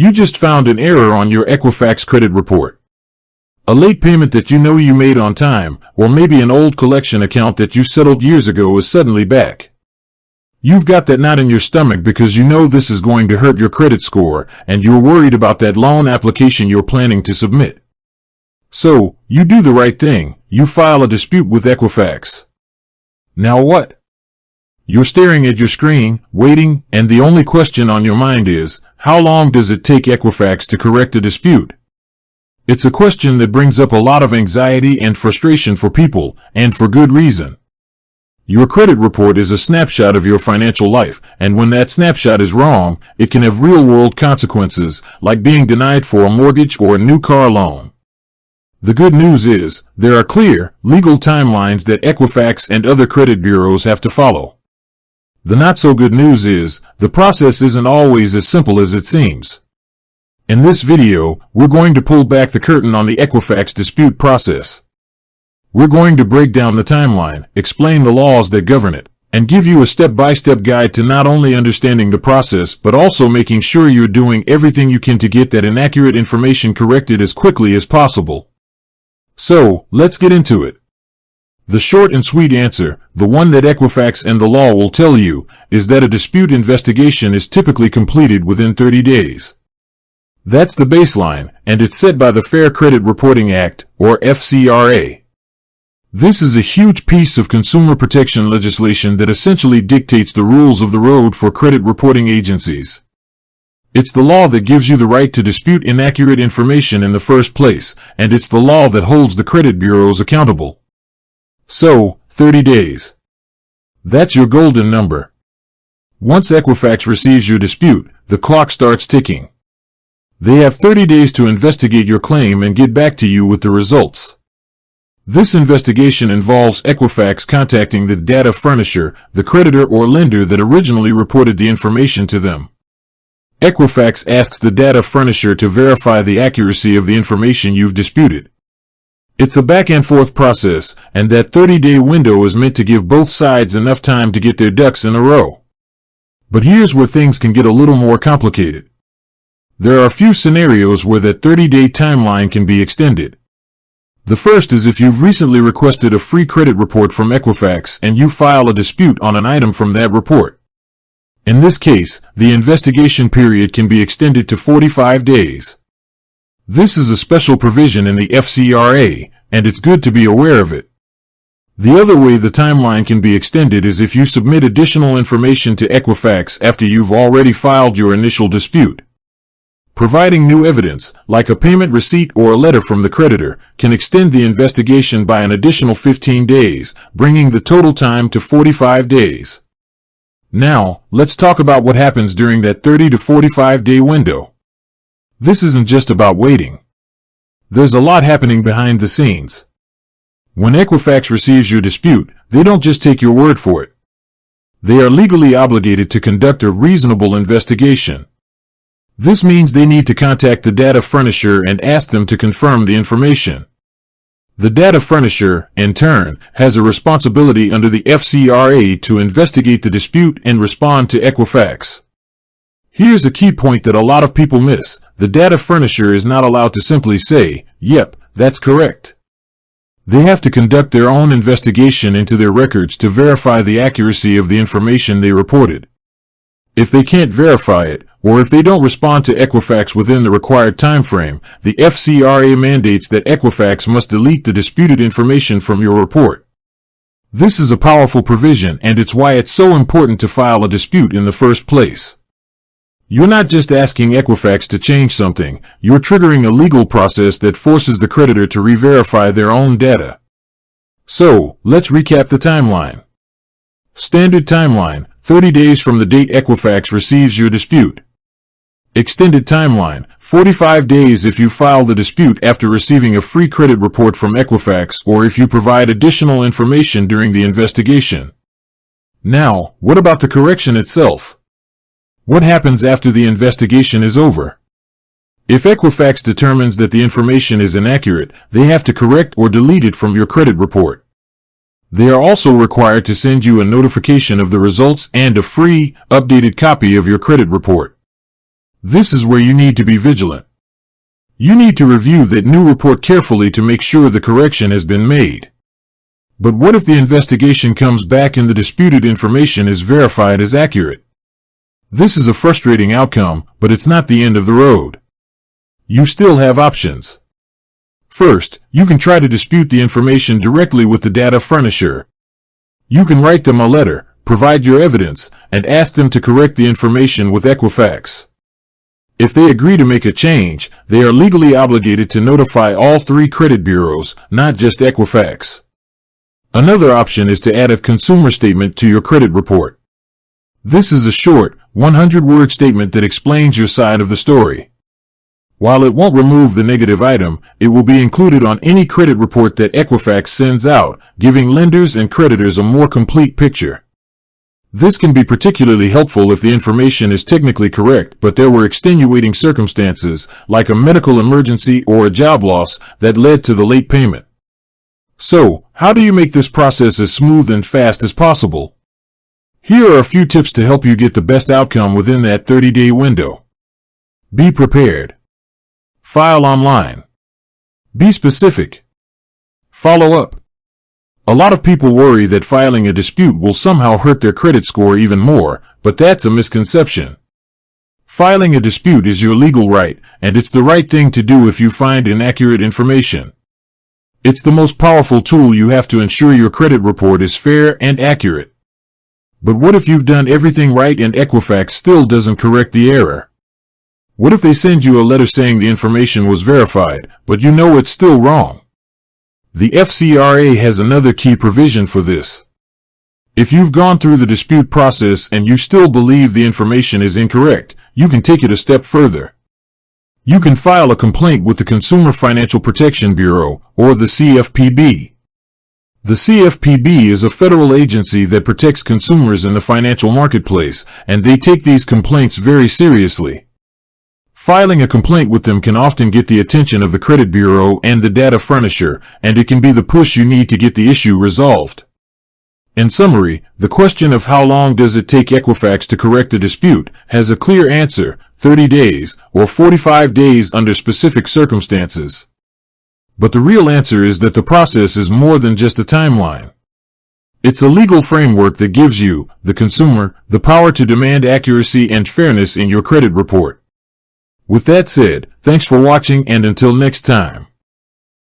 You just found an error on your Equifax credit report. A late payment that you know you made on time, or maybe an old collection account that you settled years ago is suddenly back. You've got that knot in your stomach because you know this is going to hurt your credit score, and you're worried about that loan application you're planning to submit. So, you do the right thing. You file a dispute with Equifax. Now what? You're staring at your screen, waiting, and the only question on your mind is, how long does it take Equifax to correct a dispute? It's a question that brings up a lot of anxiety and frustration for people, and for good reason. Your credit report is a snapshot of your financial life, and when that snapshot is wrong, it can have real-world consequences, like being denied for a mortgage or a new car loan. The good news is, there are clear, legal timelines that Equifax and other credit bureaus have to follow. The not-so-good news is, the process isn't always as simple as it seems. In this video, we're going to pull back the curtain on the Equifax dispute process. We're going to break down the timeline, explain the laws that govern it, and give you a step-by-step guide to not only understanding the process but also making sure you're doing everything you can to get that inaccurate information corrected as quickly as possible. So, let's get into it. The short and sweet answer, the one that Equifax and the law will tell you, is that a dispute investigation is typically completed within 30 days. That's the baseline, and it's set by the Fair Credit Reporting Act, or FCRA. This is a huge piece of consumer protection legislation that essentially dictates the rules of the road for credit reporting agencies. It's the law that gives you the right to dispute inaccurate information in the first place, and it's the law that holds the credit bureaus accountable. So, 30 days. That's your golden number. Once Equifax receives your dispute, the clock starts ticking. They have 30 days to investigate your claim and get back to you with the results. This investigation involves Equifax contacting the data furnisher, the creditor or lender that originally reported the information to them. Equifax asks the data furnisher to verify the accuracy of the information you've disputed. It's a back-and-forth process, and that 30-day window is meant to give both sides enough time to get their ducks in a row. But here's where things can get a little more complicated. There are a few scenarios where that 30-day timeline can be extended. The first is if you've recently requested a free credit report from Equifax and you file a dispute on an item from that report. In this case, the investigation period can be extended to 45 days. This is a special provision in the FCRA, and it's good to be aware of it. The other way the timeline can be extended is if you submit additional information to Equifax after you've already filed your initial dispute. Providing new evidence, like a payment receipt or a letter from the creditor, can extend the investigation by an additional 15 days, bringing the total time to 45 days. Now, let's talk about what happens during that 30 to 45-day window. This isn't just about waiting. There's a lot happening behind the scenes. When Equifax receives your dispute, they don't just take your word for it. They are legally obligated to conduct a reasonable investigation. This means they need to contact the data furnisher and ask them to confirm the information. The data furnisher, in turn, has a responsibility under the FCRA to investigate the dispute and respond to Equifax. Here's a key point that a lot of people miss. The data furnisher is not allowed to simply say, "Yep, that's correct." They have to conduct their own investigation into their records to verify the accuracy of the information they reported. If they can't verify it, or if they don't respond to Equifax within the required time frame, the FCRA mandates that Equifax must delete the disputed information from your report. This is a powerful provision, and it's why it's so important to file a dispute in the first place. You're not just asking Equifax to change something, you're triggering a legal process that forces the creditor to re-verify their own data. So, let's recap the timeline. Standard timeline, 30 days from the date Equifax receives your dispute. Extended timeline, 45 days if you file the dispute after receiving a free credit report from Equifax or if you provide additional information during the investigation. Now, what about the correction itself? What happens after the investigation is over? If Equifax determines that the information is inaccurate, they have to correct or delete it from your credit report. They are also required to send you a notification of the results and a free, updated copy of your credit report. This is where you need to be vigilant. You need to review that new report carefully to make sure the correction has been made. But what if the investigation comes back and the disputed information is verified as accurate? This is a frustrating outcome, but it's not the end of the road. You still have options. First, you can try to dispute the information directly with the data furnisher. You can write them a letter, provide your evidence, and ask them to correct the information with Equifax. If they agree to make a change, they are legally obligated to notify all 3 credit bureaus, not just Equifax. Another option is to add a consumer statement to your credit report. This is a short, 100-word statement that explains your side of the story. While it won't remove the negative item, it will be included on any credit report that Equifax sends out, giving lenders and creditors a more complete picture. This can be particularly helpful if the information is technically correct, but there were extenuating circumstances, like a medical emergency or a job loss, that led to the late payment. So, how do you make this process as smooth and fast as possible? Here are a few tips to help you get the best outcome within that 30-day window. Be prepared. File online. Be specific. Follow up. A lot of people worry that filing a dispute will somehow hurt their credit score even more, but that's a misconception. Filing a dispute is your legal right, and it's the right thing to do if you find inaccurate information. It's the most powerful tool you have to ensure your credit report is fair and accurate. But what if you've done everything right and Equifax still doesn't correct the error? What if they send you a letter saying the information was verified, but you know it's still wrong? The FCRA has another key provision for this. If you've gone through the dispute process and you still believe the information is incorrect, you can take it a step further. You can file a complaint with the Consumer Financial Protection Bureau, or the CFPB. The CFPB is a federal agency that protects consumers in the financial marketplace, and they take these complaints very seriously. Filing a complaint with them can often get the attention of the credit bureau and the data furnisher, and it can be the push you need to get the issue resolved. In summary, the question of how long does it take Equifax to correct a dispute has a clear answer: 30 days or 45 days under specific circumstances. But the real answer is that the process is more than just a timeline. It's a legal framework that gives you, the consumer, the power to demand accuracy and fairness in your credit report. With that said, thanks for watching, and until next time.